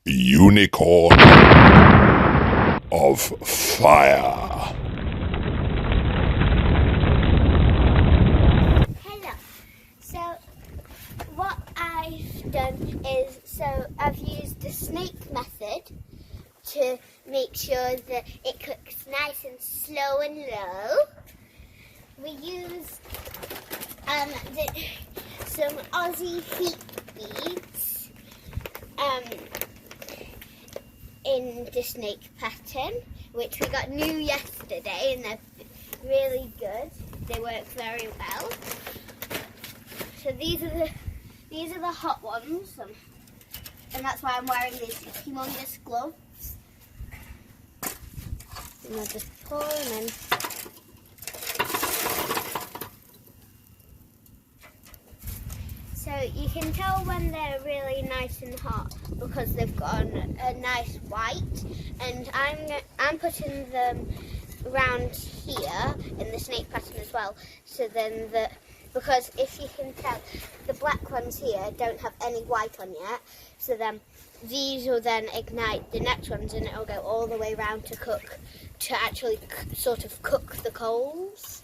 Unicorn of fire. Hello. So what I've done is, I've used the snake method to make sure that it cooks nice and slow and low. We used some Aussie heat beads in the snake pattern, which we got new yesterday, and they're really good. They work very well. So these are the hot ones, and that's why I'm wearing these humongous gloves. And I'll just pour them in. So you can tell when they're really nice and hot because they've got a nice white, and I'm putting them around here in the snake pattern as well. So then because if you can tell, the black ones here don't have any white on yet. So then these will then ignite the next ones, and it'll go all the way around to actually sort of cook the coals.